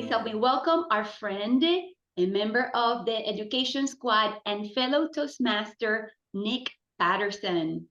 Please help me welcome our friend and member of the Education Squad and fellow Toastmaster, Nick Patterson.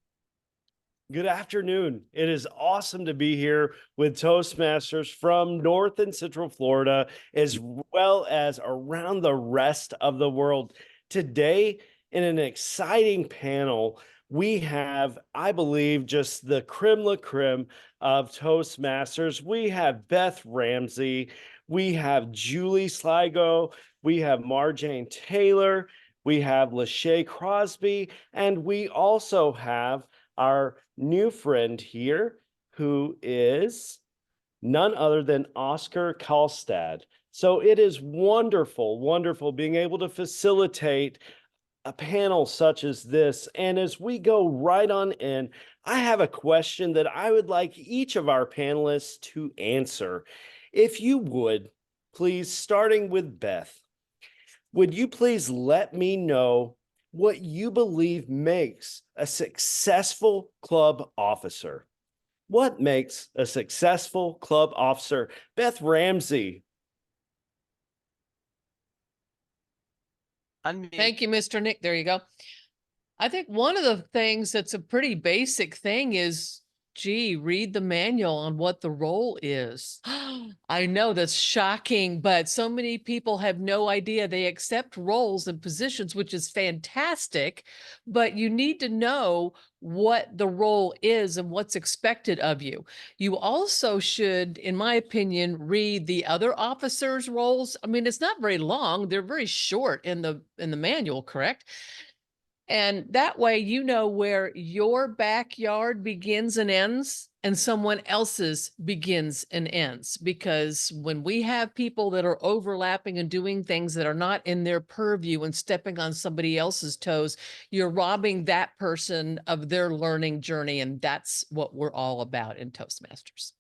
Good afternoon. It is awesome to be here with Toastmasters from North and Central Florida, as well as around the rest of the world. Today, in an exciting panel, we have, I believe, just the creme la creme of Toastmasters. We have Beth Ramsey, we have Julie Sligo, we have Marjane Taylor, we have Lachey Crosby, and we also have our new friend here, who is none other than Oscar Kalstad. So it is wonderful, wonderful being able to facilitate a panel such as this. And as we go right on in, I have a question that I would like each of our panelists to answer. If you would, please, starting with Beth, would you please let me know what you believe makes a successful club officer? What makes a successful club officer? Beth Ramsey. Unmute. Thank you, Mr. Nick. There you go. I think one of the things that's a pretty basic thing is, read the manual on what the role is. I know that's shocking, but so many people have no idea. They accept roles and positions, which is fantastic, but you need to know what the role is and what's expected of you. You also should, in my opinion, read the other officers' roles. I mean, it's not very long. They're very short in the manual, correct? And that way, you know where your backyard begins and ends and someone else's begins and ends. Because when we have people that are overlapping and doing things that are not in their purview and stepping on somebody else's toes, you're robbing that person of their learning journey. And that's what we're all about in Toastmasters.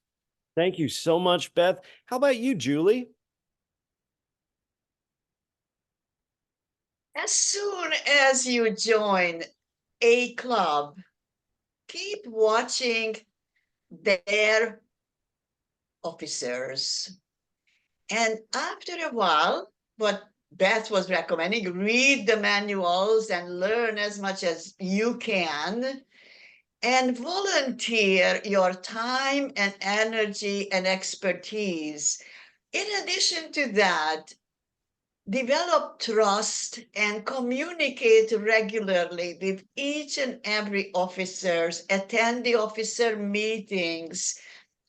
Thank you so much, Beth. How about you, Julie? As soon as you join a club, keep watching their officers. And after a while, what Beth was recommending, read the manuals and learn as much as you can, and volunteer your time and energy and expertise. In addition to that, develop trust and communicate regularly with each and every officers, attend the officer meetings,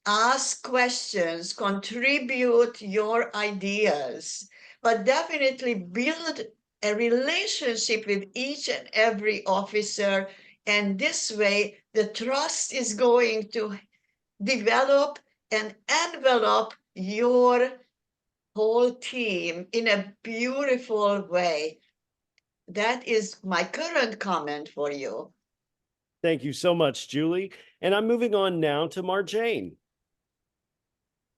ask questions, contribute your ideas, but definitely build a relationship with each and every officer. And this way, the trust is going to develop and envelop your whole team in a beautiful way. That is my current comment for you. Thank you so much, Julie. And I'm moving on now to Marjane.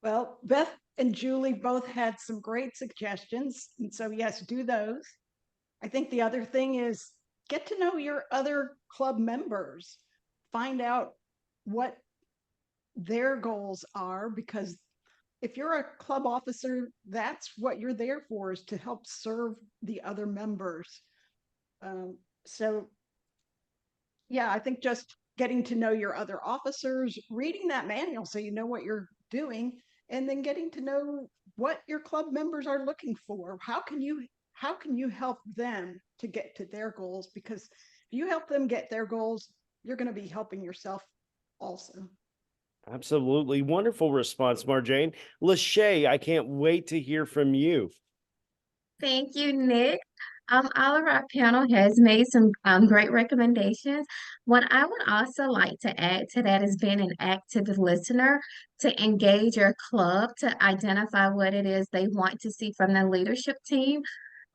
Well, Beth and Julie both had some great suggestions. And so, yes, do those. I think the other thing is get to know your other club members. Find out what their goals are, because if you're a club officer, that's what you're there for, is to help serve the other members. So, yeah, I think just getting to know your other officers, reading that manual so you know what you're doing, and then getting to know what your club members are looking for. How can you help them to get to their goals? Because if you help them get their goals, you're going to be helping yourself also. Absolutely. Wonderful response, Marjane. Lachey, I can't wait to hear from you. Thank you, Nick. All of our panel has made some great recommendations. What I would also like to add to that is being an active listener, to engage your club, to identify what it is they want to see from the leadership team.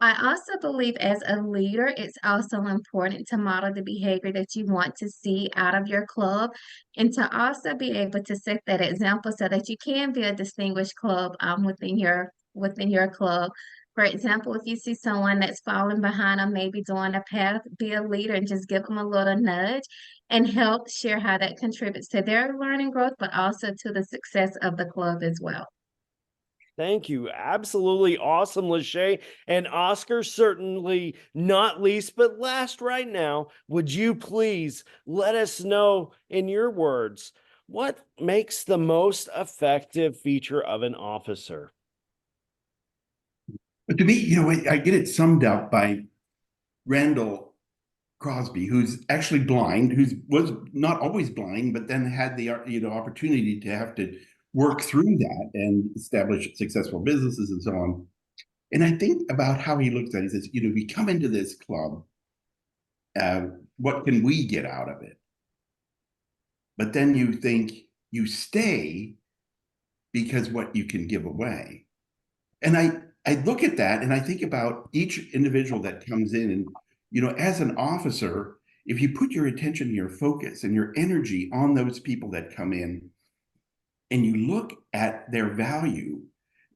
I also believe as a leader, it's also important to model the behavior that you want to see out of your club, and to also be able to set that example so that you can be a distinguished club within your club. For example, if you see someone that's falling behind or maybe doing a path, be a leader and just give them a little nudge and help share how that contributes to their learning growth, but also to the success of the club as well. Thank you. Absolutely awesome, Lachey. And Oscar, certainly not least, but last right now, would you please let us know in your words, what makes the most effective feature of an officer? But to me, I get it summed up by Randall Crosby, who's actually blind, was not always blind, but then had the opportunity to have to work through that and establish successful businesses and so on. And I think about how he looks at it. He says, we come into this club, what can we get out of it? But then you think you stay because what you can give away. And I look at that and I think about each individual that comes in and, as an officer, if you put your attention, your focus and your energy on those people that come in and you look at their value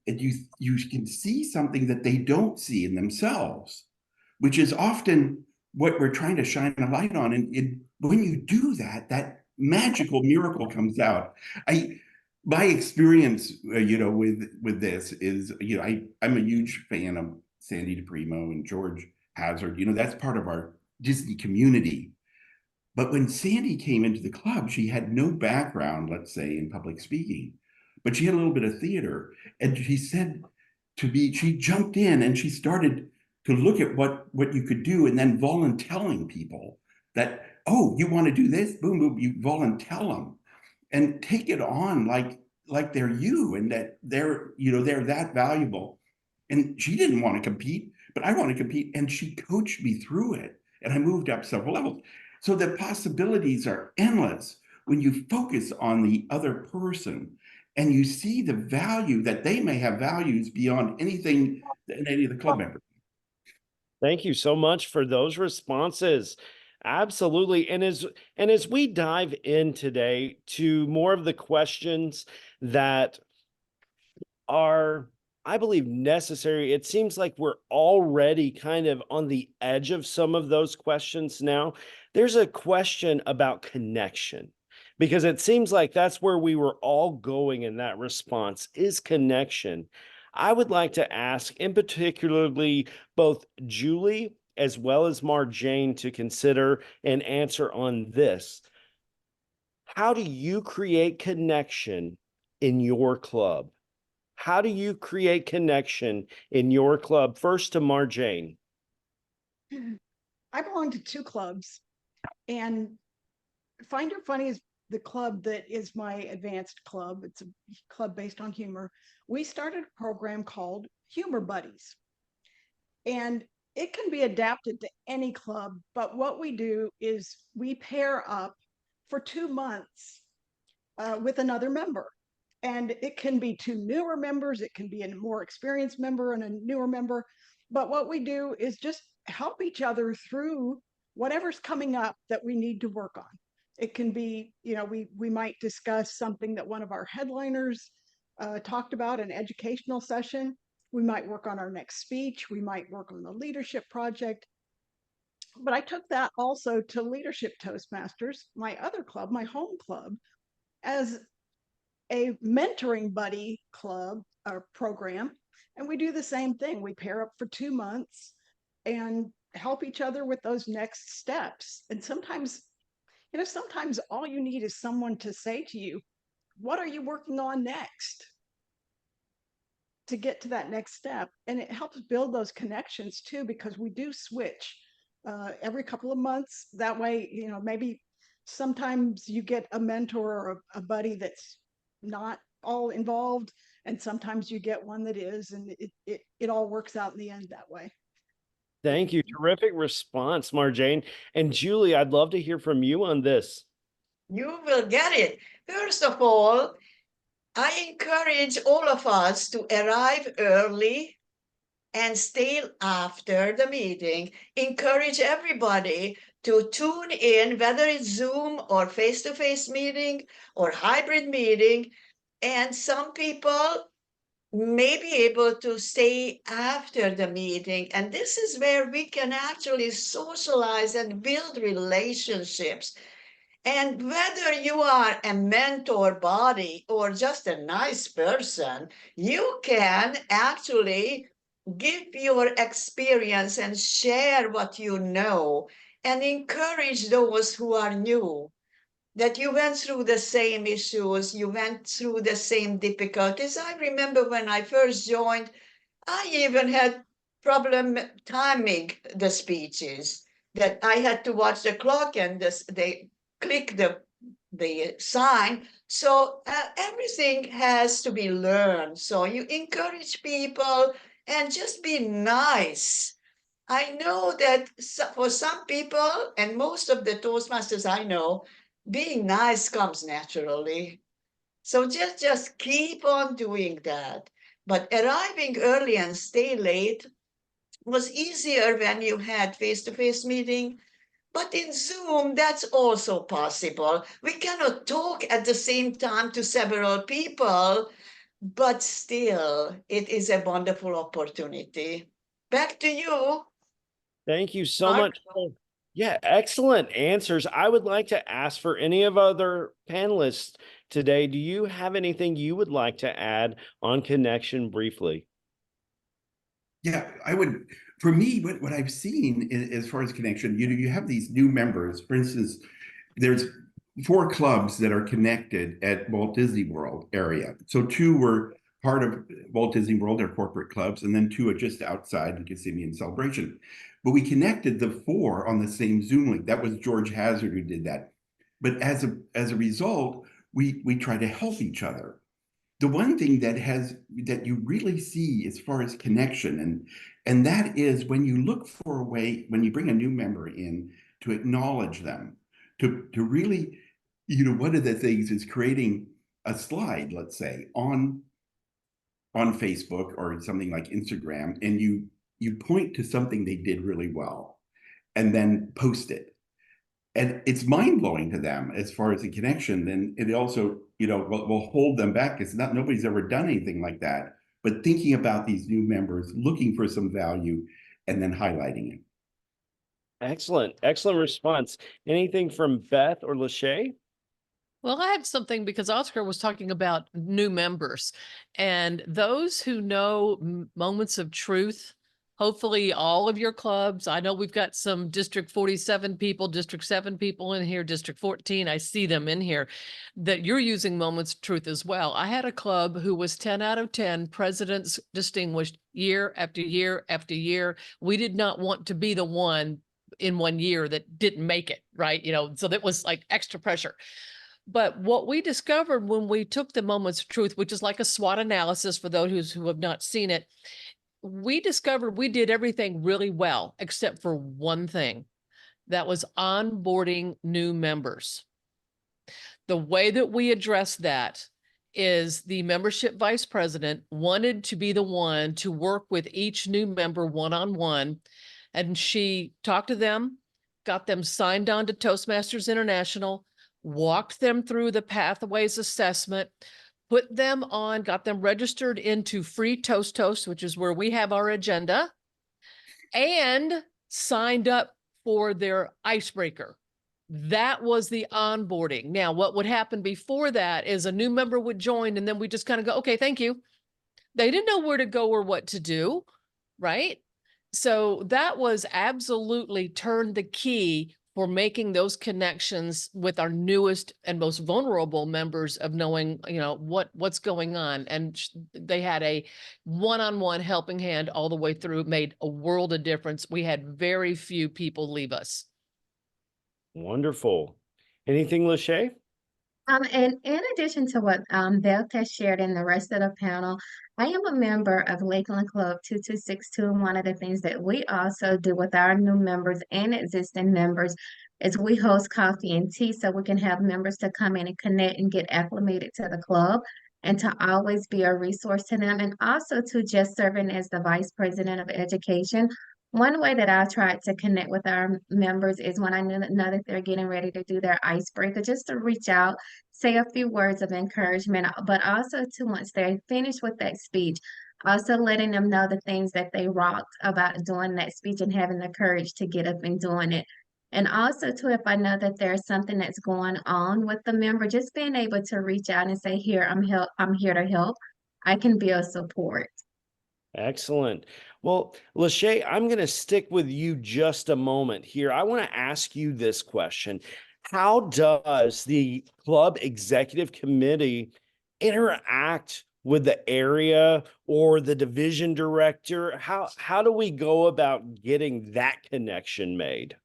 and you can see something that they don't see in themselves, which is often what we're trying to shine a light on. And when you do that, that magical miracle comes out. My experience, with this is, I'm a huge fan of Sandy DePrimo and George Hazard. That's part of our Disney community. But when Sandy came into the club, she had no background, let's say, in public speaking, but she had a little bit of theater. And she said to me, she jumped in and she started to look at what you could do, and then volunteering people that, oh, you want to do this? Boom, boom, you volunteer them. And take it on like they're you, and that they're that valuable. And she didn't want to compete, but I want to compete. And she coached me through it. And I moved up several levels. So the possibilities are endless when you focus on the other person and you see the value that they may have values beyond anything that any of the club members. Thank you so much for those responses. Absolutely. And as we dive in today to more of the questions that are, I believe, necessary, it seems like we're already kind of on the edge of some of those questions now. There's a question about connection, because it seems like that's where we were all going in that response, is connection. I would like to ask, in particularly, both Julie as well as Marjane to consider and answer on this. How do you create connection in your club? How do you create connection in your club? First to Marjane. I belong to 2 clubs, and Find Your Funny is the club that is my advanced club. It's a club based on humor. We started a program called Humor Buddies, and it can be adapted to any club, but what we do is we pair up for 2 months with another member. And it can be 2 newer members, it can be a more experienced member and a newer member. But what we do is just help each other through whatever's coming up that we need to work on. It can be, we might discuss something that one of our headliners talked about, an educational session. We might work on our next speech. We might work on the leadership project. But I took that also to Leadership Toastmasters, my other club, my home club, as a mentoring buddy club or program. And we do the same thing. We pair up for 2 months and help each other with those next steps. And sometimes all you need is someone to say to you, what are you working on next? To get to that next step. And it helps build those connections too, because we do switch every couple of months. That way, maybe sometimes you get a mentor or a buddy that's not all involved, and sometimes you get one that is, and it all works out in the end that way. Thank you. Terrific response, Marjane. And Julie, I'd love to hear from you on this. You will get it. First of all, I encourage all of us to arrive early and stay after the meeting. Encourage everybody to tune in, whether it's Zoom or face-to-face meeting or hybrid meeting. And some people may be able to stay after the meeting. And this is where we can actually socialize and build relationships. And whether you are a mentor body or just a nice person, you can actually give your experience and share what you know and encourage those who are new, that you went through the same issues, you went through the same difficulties. I remember when I first joined, I even had problem timing the speeches, that I had to watch the clock and they click the sign. So everything has to be learned. So you encourage people and just be nice. I know that for some people, and most of the Toastmasters I know, being nice comes naturally. So just keep on doing that. But arriving early and stay late was easier when you had face-to-face meeting. But in Zoom, that's also possible. We cannot talk at the same time to several people, but still, it is a wonderful opportunity. Back to you. Thank you so Mark? much. Yeah, excellent answers. I would like to ask for any of other panelists today, do you have anything you would like to add on connection briefly? Yeah, I would. For me, what I've seen as far as connection, you have these new members. For instance, there's 4 clubs that are connected at Walt Disney World area. So 2 were part of Walt Disney World, their corporate clubs, and then 2 are just outside and Kissimmee and Celebration. But we connected the 4 on the same Zoom link. That was George Hazard who did that. But as a result, we try to help each other. The one thing that you really see as far as connection, and that is when you look for a way, when you bring a new member in, to acknowledge them, to really, one of the things is creating a slide, let's say, on Facebook or something like Instagram, and you point to something they did really well and then post it. And it's mind-blowing to them as far as the connection. And it also, will hold them back. It's nobody's ever done anything like that. But thinking about these new members, looking for some value, and then highlighting it. Excellent. Excellent response. Anything from Beth or Lachey? Well, I have something because Oscar was talking about new members and those who know moments of truth. Hopefully all of your clubs. I know we've got some District 47 people, District 7 people in here, District 14. I see them in here that you're using moments of truth as well. I had a club who was 10 out of 10 presidents distinguished year after year after year. We did not want to be the one in one year that didn't make it, right? So that was like extra pressure. But what we discovered when we took the moments of truth, which is like a SWOT analysis for those who have not seen it, we discovered we did everything really well, except for one thing. That was onboarding new members. The way that we addressed that is the membership vice president wanted to be the one to work with each new member one-on-one. And she talked to them, got them signed on to Toastmasters International, walked them through the pathways assessment, put them on, got them registered into Free Toast, which is where we have our agenda, and signed up for their icebreaker. That was the onboarding. Now, what would happen before that is a new member would join, and then we just kind of go, okay, thank you. They didn't know where to go or what to do, right? So that was absolutely turned the key for making those connections with our newest and most vulnerable members of knowing, what's going on. And they had a one-on-one helping hand all the way through. It made a world of difference. We had very few people leave us. Wonderful. Anything, Lachey? And in addition to what Beth has shared and the rest of the panel, I am a member of Lakeland Club 2262. And one of the things that we also do with our new members and existing members is we host coffee and tea so we can have members to come in and connect and get acclimated to the club and to always be a resource to them, and also to just serving as the vice president of education. One way that I try to connect with our members is when I know that they're getting ready to do their icebreaker, just to reach out, say a few words of encouragement, but also to, once they're finished with that speech, also letting them know the things that they rocked about doing that speech and having the courage to get up and doing it. And also too, if I know that there's something that's going on with the member, just being able to reach out and say, here, I'm here to help. I can be a support. Excellent. Well, Lachey, I'm going to stick with you just a moment here. I want to ask you this question. How does the club executive committee interact with the area or the division director? How do we go about getting that connection made?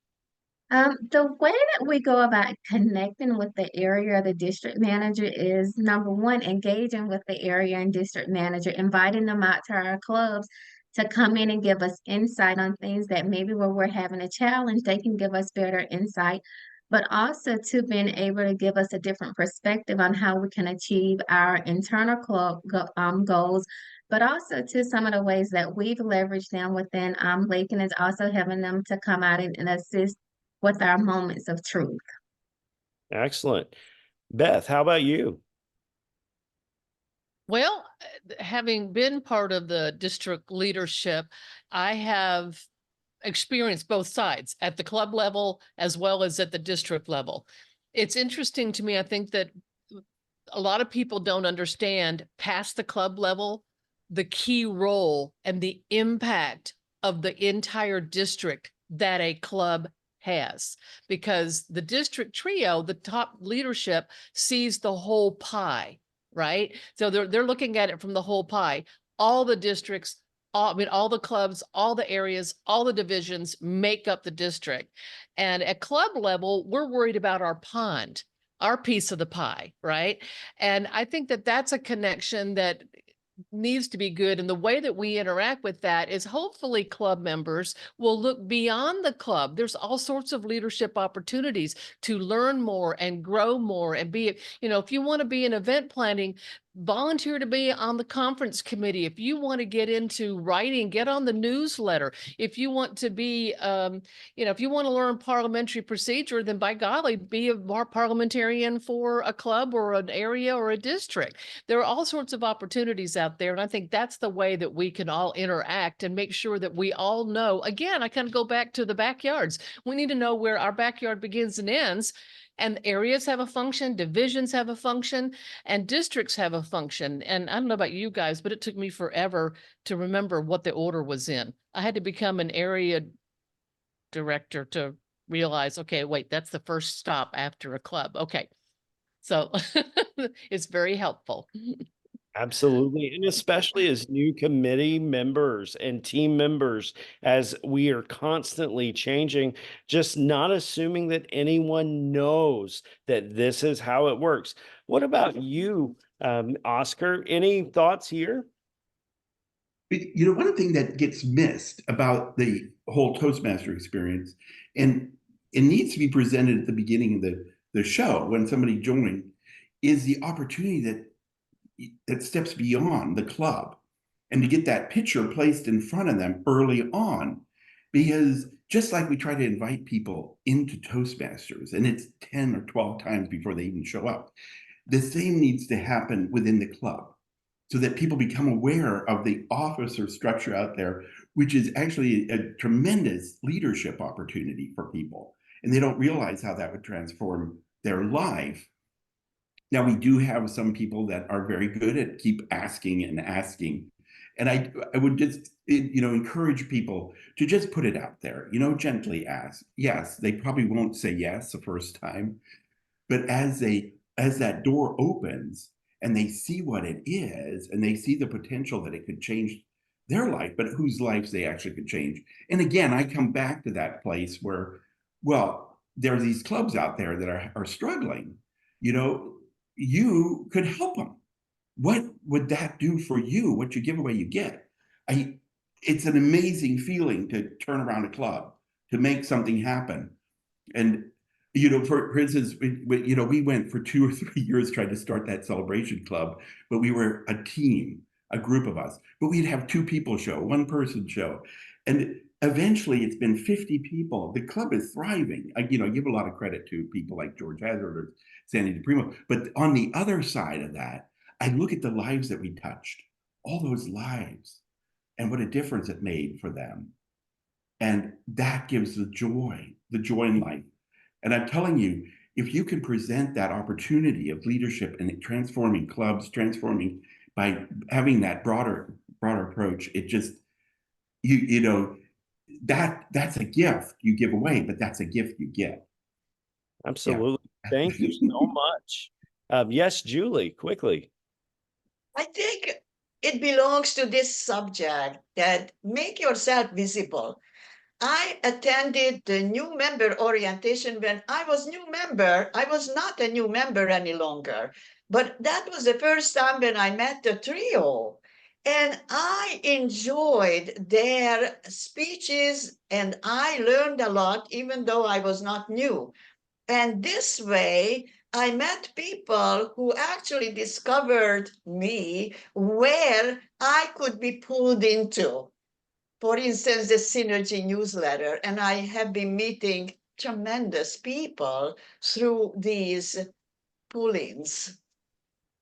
The way that we go about connecting with the area or the district manager is number one, engaging with the area and district manager, inviting them out to our clubs to come in and give us insight on things that maybe where we're having a challenge, they can give us better insight, but also to being able to give us a different perspective on how we can achieve our internal goals, but also to some of the ways that we've leveraged them within Lakin is also having them to come out and assist with our moments of truth. Excellent. Beth, how about you? Well, having been part of the district leadership, I have experienced both sides at the club level as well as at the district level. It's interesting to me. I think that a lot of people don't understand past the club level, the key role and the impact of the entire district that a club has, because the district trio, the top leadership, sees the whole pie, right? So they're looking at it from the whole pie. All the districts, all the clubs, all the areas, all the divisions make up the district. And at club level, we're worried about our pond, our piece of the pie, right? And I think that that's a connection that needs to be good. And the way that we interact with that is hopefully club members will look beyond the club. There's all sorts of leadership opportunities to learn more and grow more and be, if you want to be in event planning, volunteer to be on the conference committee. If you want to get into writing, get on the newsletter. If you want to be, if you want to learn parliamentary procedure, then by golly, be a parliamentarian for a club or an area or a district. There are all sorts of opportunities out there. And I think that's the way that we can all interact and make sure that we all know. Again, I kind of go back to the backyards. We need to know where our backyard begins and ends. And areas have a function, divisions have a function, and districts have a function. And I don't know about you guys, but it took me forever to remember what the order was in. I had to become an area director to realize, okay, wait, that's the first stop after a club. Okay. So it's very helpful. Absolutely. And especially as new committee members and team members, as we are constantly changing, just not assuming that anyone knows that this is how it works. What about you, Oscar? Any thoughts here? One thing that gets missed about the whole Toastmaster experience, and it needs to be presented at the beginning of the show when somebody joined, is the opportunity that steps beyond the club and to get that picture placed in front of them early on. Because just like we try to invite people into Toastmasters, and it's 10 or 12 times before they even show up, the same needs to happen within the club so that people become aware of the officer structure out there, which is actually a tremendous leadership opportunity for people. And they don't realize how that would transform their life. Now, we do have some people that are very good at keep asking and asking. And I would just, encourage people to just put it out there, gently ask. Yes, they probably won't say yes the first time, but as that door opens and they see what it is and they see the potential that it could change their life, but whose lives they actually could change. And again, I come back to that place where, well, there are these clubs out there that are struggling. You could help them. What would that do for you? What you give away, you get. It's an amazing feeling to turn around a club, to make something happen. And, for instance, we went for 2 or 3 years trying to start that celebration club, but we were a team, a group of us, but we'd have 2 people show, 1 person show. And eventually it's been 50 people. The club is thriving. I give a lot of credit to people like George Hazard or Sandy DePrimo. But on the other side of that, I look at the lives that we touched, all those lives, and what a difference it made for them. And that gives the joy in life. And I'm telling you, if you can present that opportunity of leadership and transforming clubs, transforming by having that broader approach, it just, you know, that's a gift you give away, but that's a gift you get. Absolutely. Thank you so much. Yes, Julie, quickly. I think it belongs to this subject that make yourself visible. I attended the new member orientation when I was new member. I was not a new member any longer, but that was the first time when I met the trio. And I enjoyed their speeches and I learned a lot, even though I was not new. And this way, I met people who actually discovered me where I could be pulled into. For instance, the Synergy newsletter, and I have been meeting tremendous people through these pull-ins.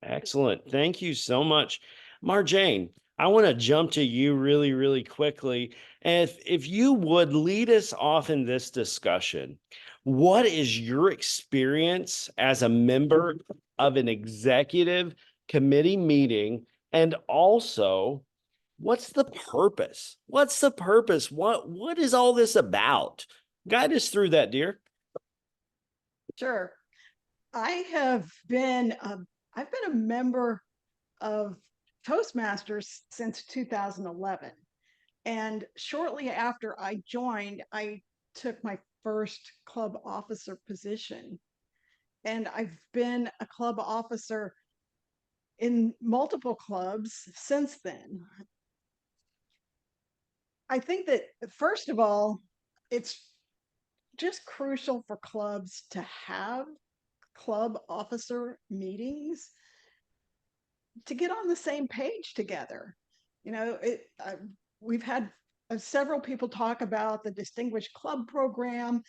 Excellent. Thank you so much. Marjane, I want to jump to you really, really quickly. And if you would lead us off in this discussion, what is your experience as a member of an executive committee meeting? And also, what's the purpose? What's the purpose? What is all this about? Guide us through that, dear. Sure. I've been a member of Toastmasters since 2011. And shortly after I joined, I took my first club officer position. And I've been a club officer in multiple clubs since then. I think that, first of all, it's just crucial for clubs to have club officer meetings to get on the same page together. You know, we've had several people talk about the Distinguished Club Program,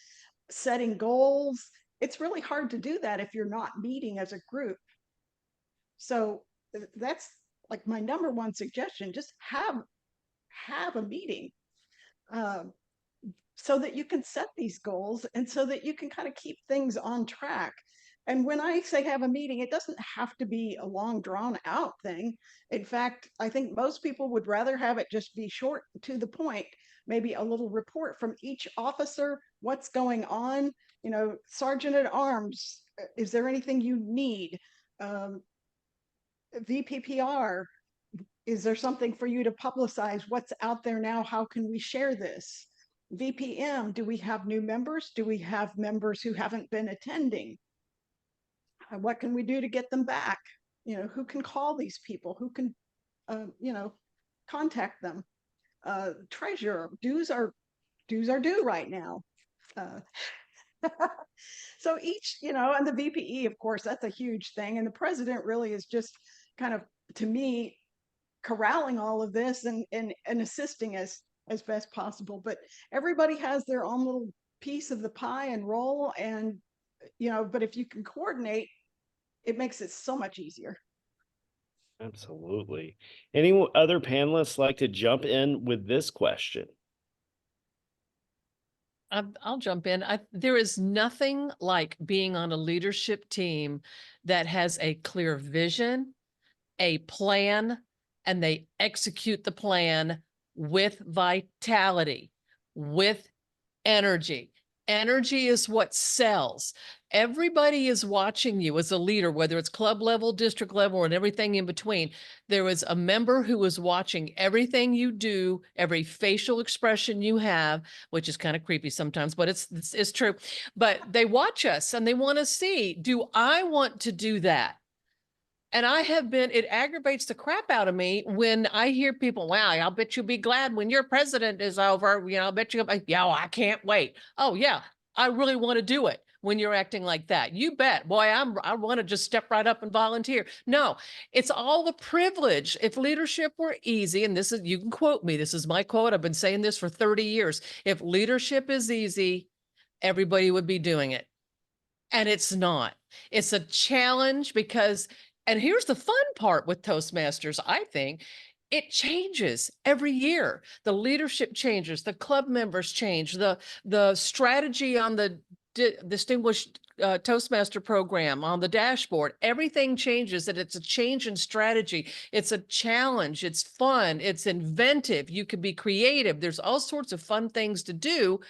setting goals. It's really hard to do that if you're not meeting as a group. So that's like my number one suggestion, just have a meeting so that you can set these goals and so that you can kind of keep things on track. And when I say have a meeting, it doesn't have to be a long drawn out thing. In fact, I think most people would rather have it just be short, to the point, maybe a little report from each officer, what's going on, you know, Sergeant at Arms, is there anything you need? VPPR, is there something for you to publicize? What's out there now? How can we share this? VPM, do we have new members? Do we have members who haven't been attending? What can we do to get them back? You know, who can call these people? Who can, you know, contact them? Treasurer, dues are due right now. So each, you know, and the VPE, of course, that's a huge thing. And the president really is just kind of, to me, corralling all of this and assisting as best possible. But everybody has their own little piece of the pie and role. And, you know, but if you can coordinate, it makes it so much easier. Absolutely. Any other panelists like to jump in with this question? I'll jump in. There is nothing like being on a leadership team that has a clear vision, a plan, and they execute the plan with vitality, with energy. Energy is what sells. Everybody is watching you as a leader, whether it's club level, district level, and everything in between. There was a member who was watching everything you do, every facial expression you have, which is kind of creepy sometimes, but it's true. But they watch us and they want to see, do I want to do that? And it aggravates the crap out of me when I hear people, wow, I'll bet you'll be glad when your president is over. You know, I'll bet you, yeah, I can't wait. Oh yeah, I really want to do it when you're acting like that. You bet, boy, I want to just step right up and volunteer. No, it's all the privilege. If leadership were easy, and this is, you can quote me, this is my quote, I've been saying this for 30 years. If leadership is easy, everybody would be doing it. And it's not. It's a challenge because, and here's the fun part with Toastmasters, I think, it changes every year. The leadership changes, the club members change, the strategy on the distinguished Toastmaster program on the dashboard, everything changes, and it's a change in strategy. It's a challenge. It's fun. It's inventive. You can be creative. There's all sorts of fun things to do.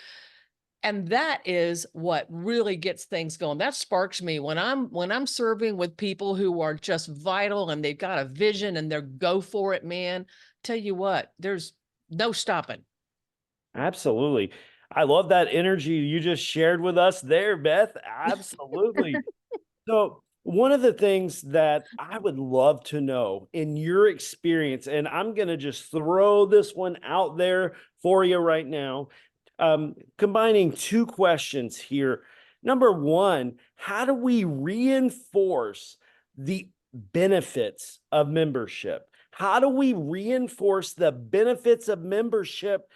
And that is what really gets things going. That sparks me when I'm serving with people who are just vital and they've got a vision and they're go for it, man. Tell you what, there's no stopping. Absolutely. I love that energy you just shared with us there, Beth. Absolutely. So, one of the things that I would love to know in your experience, and I'm going to just throw this one out there for you right now, combining two questions here. Number one, how do we reinforce the benefits of membership? How do we reinforce the benefits of membership?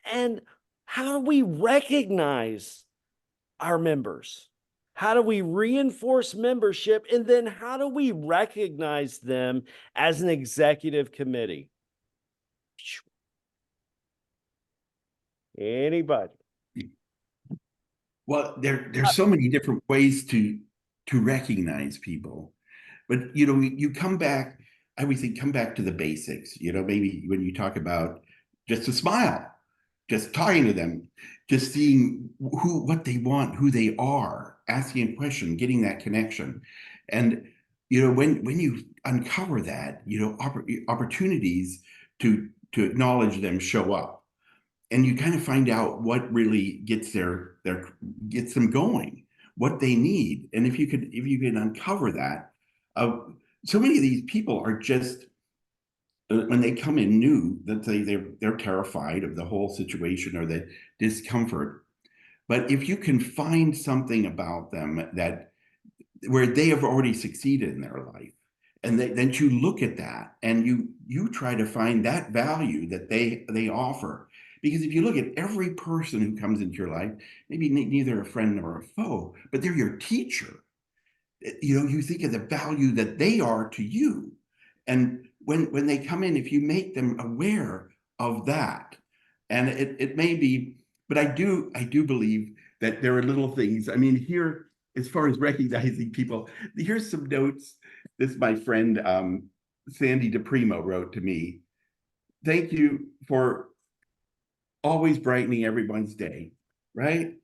And how do we recognize our members? How do we reinforce membership? And then how do we recognize them as an executive committee? Anybody? Well, there's so many different ways to recognize people, but you come back. I always think come back to the basics. Maybe when you talk about just a smile, just talking to them, just seeing what they want, who they are, asking a question, getting that connection, and when you uncover that, opportunities to acknowledge them show up. And you kind of find out what really gets gets them going, what they need. And if you can uncover that, so many of these people are just when they come in new, that they're terrified of the whole situation or the discomfort. But if you can find something about them where they have already succeeded in their life, and then you look at that and you try to find that value that they offer. Because if you look at every person who comes into your life, maybe neither a friend nor a foe, but they're your teacher. You think of the value that they are to you. And when they come in, if you make them aware of that, and it may be, but I do believe that there are little things. I mean, here, as far as recognizing people, here's some notes. This my friend Sandy DePrimo wrote to me. Thank you for always brightening everyone's day, right?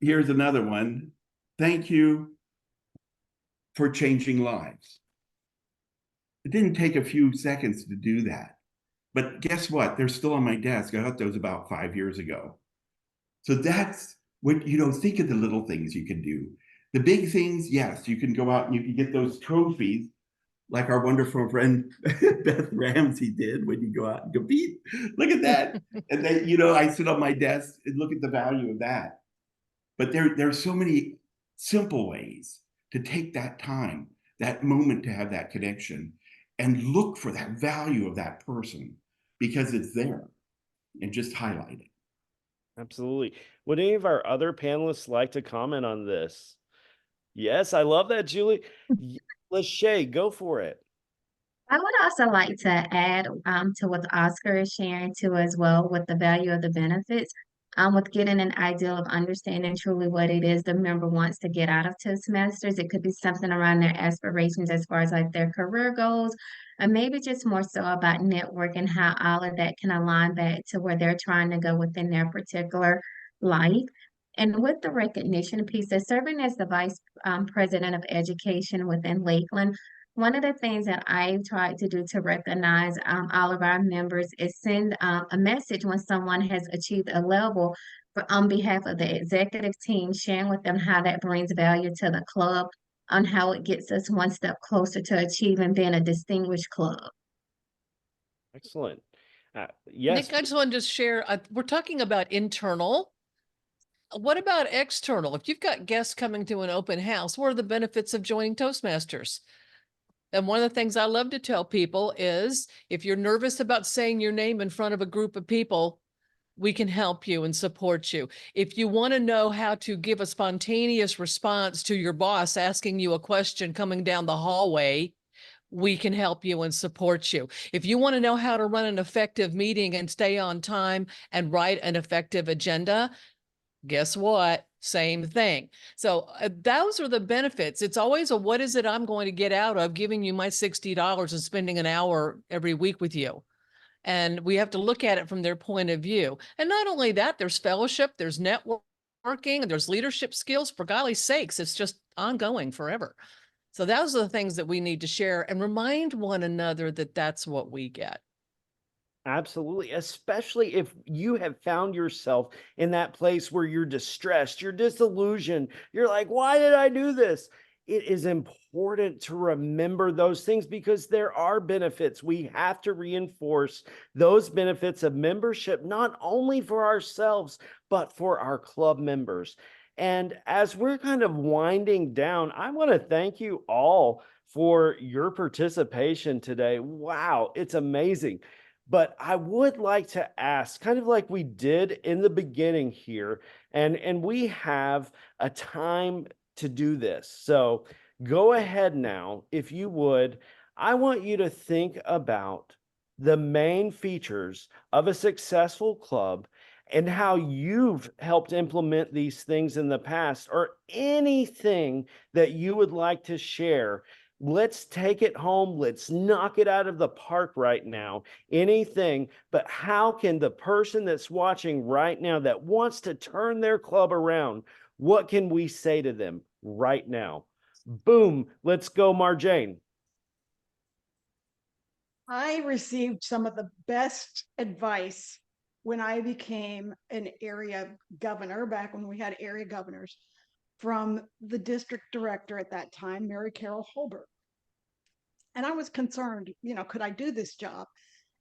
Here's another one. Thank you for changing lives. It didn't take a few seconds to do that. But guess what? They're still on my desk. I got those about 5 years ago. So that's what, think of the little things you can do. The big things, yes, you can go out and you can get those trophies like our wonderful friend Beth Ramsey did when you go out and compete. Look at that. And then, I sit on my desk and look at the value of that. But there are so many simple ways to take that time, that moment to have that connection and look for that value of that person because it's there and just highlight it. Absolutely. Would any of our other panelists like to comment on this? Yes, I love that, Julie. Lachey, go for it. I would also like to add to what Oscar is sharing too as well with the value of the benefits, with getting an idea of understanding truly what it is the member wants to get out of Toastmasters. It could be something around their aspirations as far as like their career goals, and maybe just more so about networking, how all of that can align back to where they're trying to go within their particular life. And with the recognition piece, as serving as the Vice President of Education within Lakeland, one of the things that I tried to do to recognize all of our members is send a message when someone has achieved a level on behalf of the executive team, sharing with them how that brings value to the club, on how it gets us one step closer to achieving being a distinguished club. Excellent. Yes. Nick, I just wanted to share, we're talking about internal. What about external? If you've got guests coming to an open house, what are the benefits of joining Toastmasters? And one of the things I love to tell people is if you're nervous about saying your name in front of a group of people, we can help you and support you. If you want to know how to give a spontaneous response to your boss asking you a question coming down the hallway, we can help you and support you. If you want to know how to run an effective meeting and stay on time and write an effective agenda, guess what? Same thing. So those are the benefits. It's always a, what is it I'm going to get out of giving you my $60 and spending an hour every week with you? And we have to look at it from their point of view. And not only that, there's fellowship, there's networking, there's leadership skills. For golly sakes, it's just ongoing forever. So those are the things that we need to share and remind one another that that's what we get. Absolutely, especially if you have found yourself in that place where you're distressed, you're disillusioned, you're like, why did I do this? It is important to remember those things because there are benefits. We have to reinforce those benefits of membership, not only for ourselves, but for our club members. And as we're kind of winding down, I want to thank you all for your participation today. Wow, it's amazing. But I would like to ask, kind of like we did in the beginning here, and we have a time to do this. So go ahead now, if you would. I want you to think about the main features of a successful club and how you've helped implement these things in the past, or anything that you would like to share. Let's take it home. Let's knock it out of the park right now. Anything, but how can the person that's watching right now that wants to turn their club around, what can we say to them right now? Boom. Let's go, Marjane. I received some of the best advice when I became an area governor, back when we had area governors, from the district director at that time, Mary Carol Holbert. And I was concerned, could I do this job?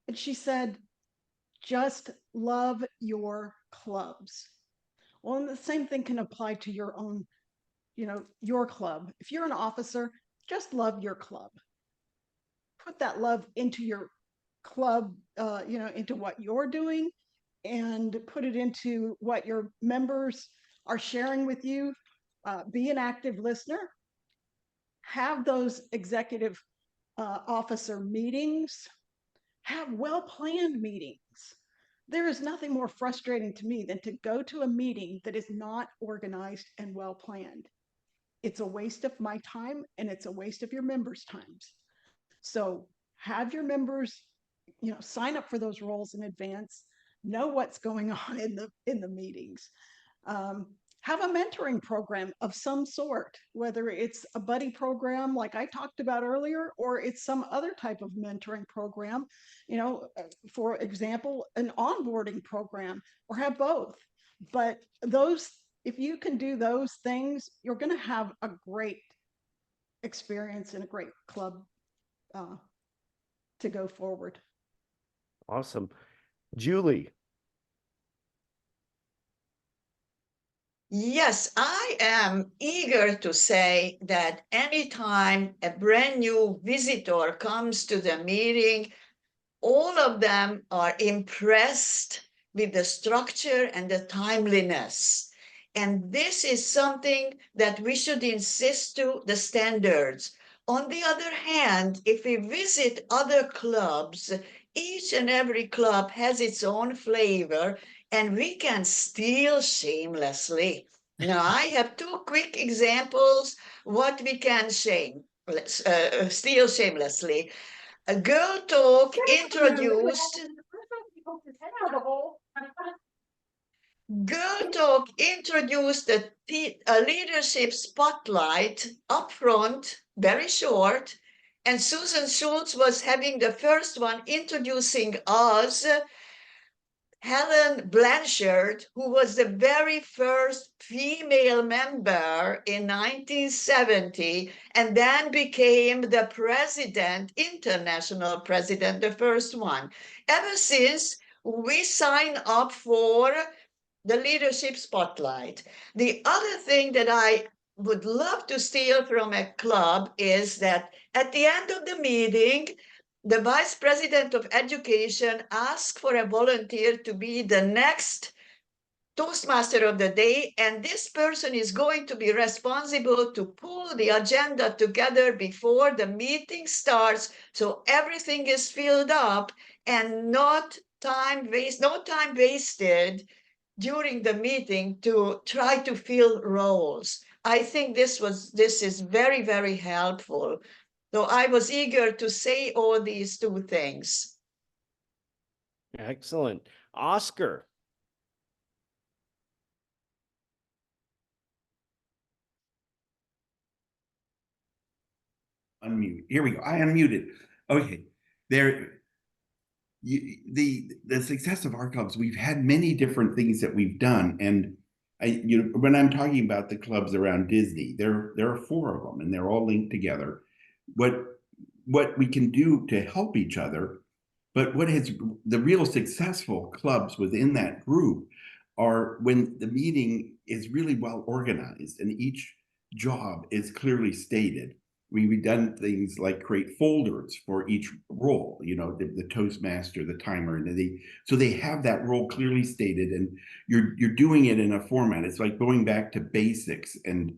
And she said, just love your clubs. Well, and the same thing can apply to your own, your club. If you're an officer, just love your club. Put that love into your club, into what you're doing, and put it into what your members are sharing with you. Be an active listener. Have those executive officer meetings. Have well-planned meetings. There is nothing more frustrating to me than to go to a meeting that is not organized and well-planned. It's a waste of my time, and it's a waste of your members' times. So have your members, sign up for those roles in advance, know what's going on in the meetings. Have a mentoring program of some sort, whether it's a buddy program like I talked about earlier, or it's some other type of mentoring program, for example, an onboarding program, or have both. But if you can do those things, you're going to have a great experience and a great club to go forward. Awesome. Julie. Yes, I am eager to say that anytime a brand new visitor comes to the meeting, all of them are impressed with the structure and the timeliness. And this is something that we should insist to the standards. On the other hand, if we visit other clubs, each and every club has its own flavor, and we can steal shamelessly. Now, I have two quick examples what we can steal shamelessly. A Girl Talk introduced a leadership spotlight up front, very short, and Susan Schultz was having the first one introducing us, Helen Blanchard, who was the very first female member in 1970, and then became the president, international president, the first one. Ever since, we sign up for the leadership spotlight. The other thing that I would love to steal from a club is that at the end of the meeting, the vice president of education asked for a volunteer to be the next Toastmaster of the day, and this person is going to be responsible to pull the agenda together before the meeting starts, so everything is filled up and no time wasted during the meeting to try to fill roles. I think this is very, very helpful. So I was eager to say all these two things. Excellent. Oscar. Unmute. Here we go. I unmuted. Okay. The success of our clubs, we've had many different things that we've done. And when I'm talking about the clubs around Disney, there are 4 of them and they're all linked together. What we can do to help each other, but what has the real successful clubs within that group are when the meeting is really well organized and each job is clearly stated. We've done things like create folders for each role, the Toastmaster, the timer, and so they have that role clearly stated, and you're doing it in a format. It's like going back to basics and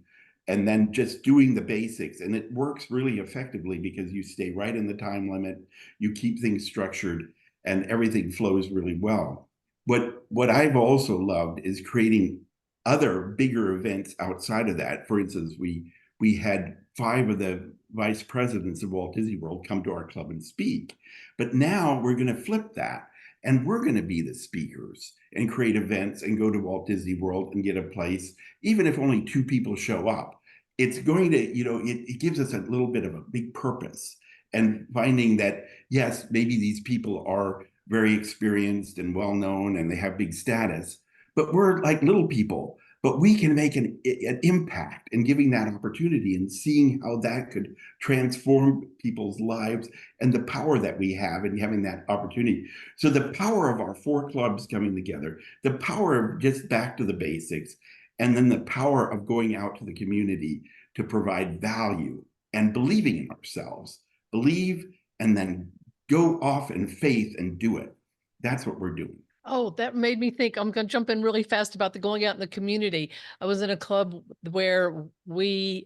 then just doing the basics, and it works really effectively because you stay right in the time limit, you keep things structured, and everything flows really well. What I've also loved is creating other bigger events outside of that. For instance, we had 5 of the vice presidents of Walt Disney World come to our club and speak. But now we're going to flip that, and we're going to be the speakers and create events and go to Walt Disney World and get a place, even if only 2 people show up. It's going to, it gives us a little bit of a big purpose, and finding that, yes, maybe these people are very experienced and well-known and they have big status, but we're like little people. But we can make an impact in giving that opportunity and seeing how that could transform people's lives and the power that we have in having that opportunity. So the power of our 4 clubs coming together, the power of just back to the basics, and then the power of going out to the community to provide value and believing in ourselves. Believe and then go off in faith and do it. That's what we're doing. Oh, that made me think. I'm going to jump in really fast about the going out in the community. I was in a club where we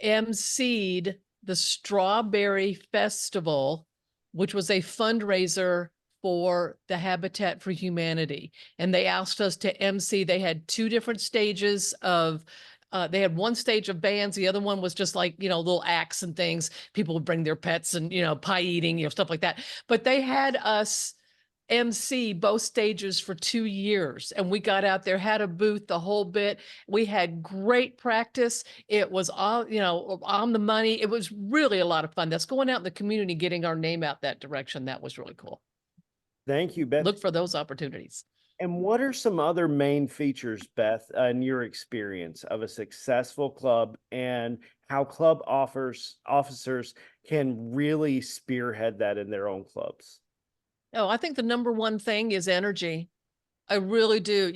emceed the Strawberry Festival, which was a fundraiser for the Habitat for Humanity. And they asked us to MC. They had 2 different stages of they had one stage of bands. The other one was just like, little acts and things. People would bring their pets and, pie eating, stuff like that. But they had us MC both stages for 2 years, and we got out there, had a booth, the whole bit. We had great practice. It was all, on the money. It was really a lot of fun. That's going out in the community, getting our name out that direction. That was really cool. Thank you, Beth. Look for those opportunities. And what are some other main features, Beth, in your experience of a successful club, and how club officers can really spearhead that in their own clubs? Oh, I think the number one thing is energy. I really do.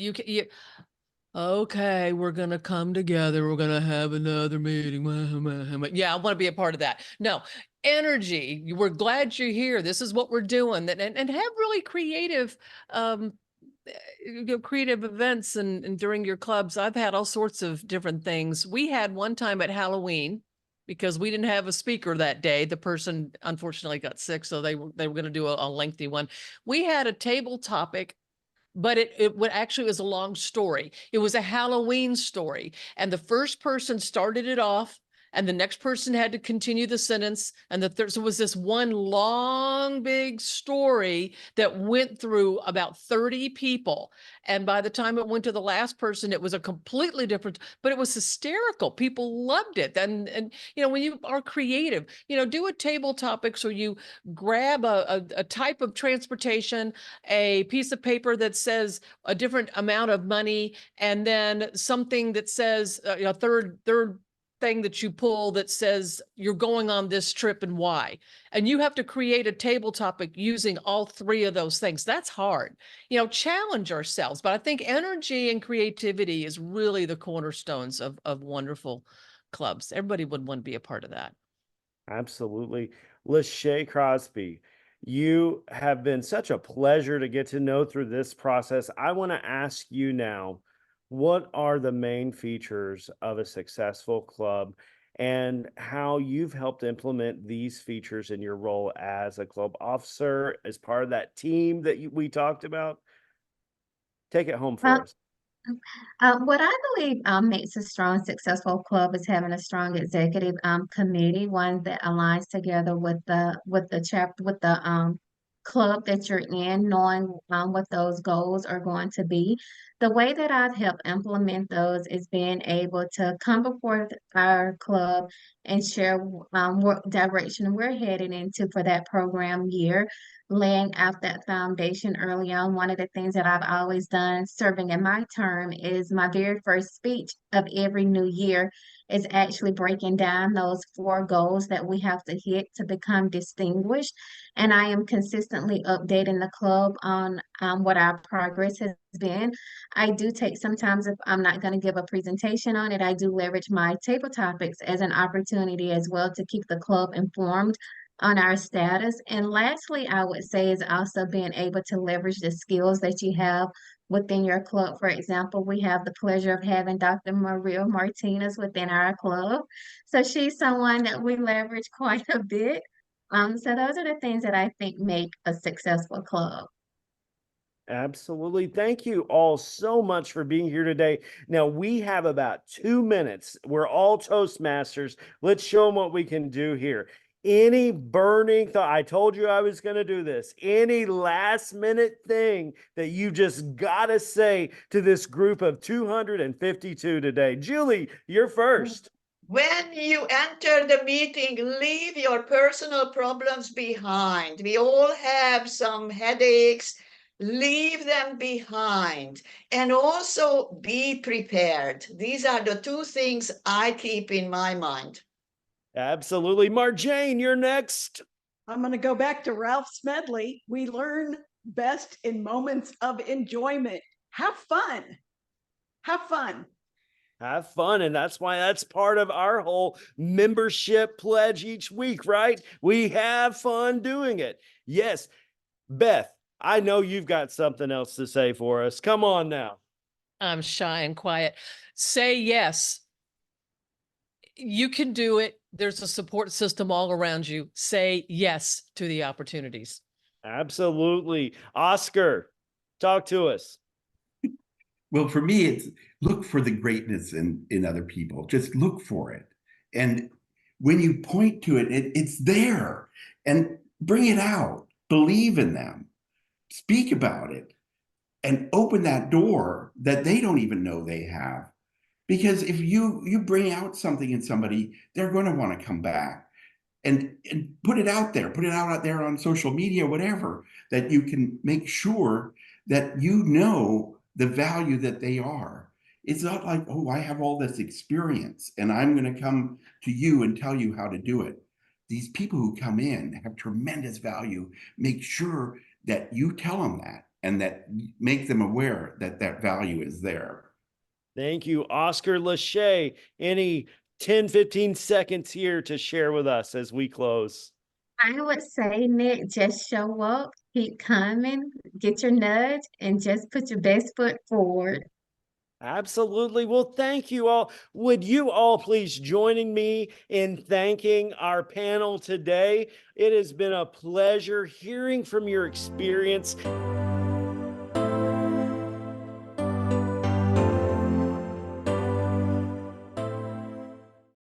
Okay, we're going to come together. We're going to have another meeting. Yeah, I want to be a part of that. No, energy. We're glad you're here. This is what we're doing. And have really creative, creative events and during your clubs. I've had all sorts of different things. We had one time at Halloween, because we didn't have a speaker that day. The person unfortunately got sick, so they were going to do a lengthy one. We had a table topic, but it actually was a long story. It was a Halloween story, and the first person started it off, and the next person had to continue the sentence, and the third. So it was this one long, big story that went through about 30 people. And by the time it went to the last person, it was a completely different, but it was hysterical. People loved it. And when you are creative, do a table topic. So you grab a type of transportation, a piece of paper that says a different amount of money, and then something that says a third thing that you pull that says you're going on this trip and why. And you have to create a table topic using all 3 of those things. That's hard. Challenge ourselves. But I think energy and creativity is really the cornerstones of wonderful clubs. Everybody would want to be a part of that. Absolutely. Lachey Crosby, you have been such a pleasure to get to know through this process. I want to ask you now, what are the main features of a successful club and how you've helped implement these features in your role as a club officer, as part of that team that we talked about? Take it home Well, for us. what I believe makes a strong, successful club is having a strong executive committee, one that aligns together with the club that you're in, knowing what those goals are going to be. The way that I've helped implement those is being able to come before our club and share what direction we're heading into for that program year, laying out that foundation early on. One of the things that I've always done serving in my term is my very first speech of every new year is actually breaking down those 4 goals that we have to hit to become distinguished. And I am consistently updating the club on what our progress has been. I do take sometimes, if I'm not going to give a presentation on it, I do leverage my table topics as an opportunity as well to keep the club informed on our status. And lastly, I would say is also being able to leverage the skills that you have within your club. For example, we have the pleasure of having Dr. Maria Martinez within our club. So she's someone that we leverage quite a bit. So those are the things that I think make a successful club. Absolutely. Thank you all so much for being here today. Now, we have about 2 minutes. We're all Toastmasters. Let's show them what we can do here. Any burning thought? I told you I was going to do this. Any last minute thing that you just got to say to this group of 252 today? Julie, you're first. When you enter the meeting, leave your personal problems behind. We all have some headaches. Leave them behind. And also be prepared. These are the 2 things I keep in my mind. Absolutely. Marjane, you're next. I'm going to go back to Ralph Smedley. We learn best in moments of enjoyment. Have fun. Have fun. Have fun. And that's why that's part of our whole membership pledge each week, right? We have fun doing it. Yes. Beth, I know you've got something else to say for us. Come on now. I'm shy and quiet. Say yes. You can do it. There's a support system all around you. Say yes to the opportunities. Absolutely. Oscar, talk to us. Well, for me, it's look for the greatness in other people. Just look for it. And when you point to it, it's there. And bring it out. Believe in them. Speak about it. And open that door that they don't even know they have. Because if you bring out something in somebody, they're going to want to come back. And put it out there. Put it out there on social media, whatever, that you can make sure that you know the value that they are. It's not like, oh, I have all this experience and I'm going to come to you and tell you how to do it. These people who come in have tremendous value. Make sure that you tell them that and that make them aware that that value is there. Thank you, Oscar Lachey. Any 10, 15 seconds here to share with us as we close? I would say, Nick, just show up, keep coming, get your nudge, and just put your best foot forward. Absolutely. Well, thank you all. Would you all please join me in thanking our panel today? It has been a pleasure hearing from your experience.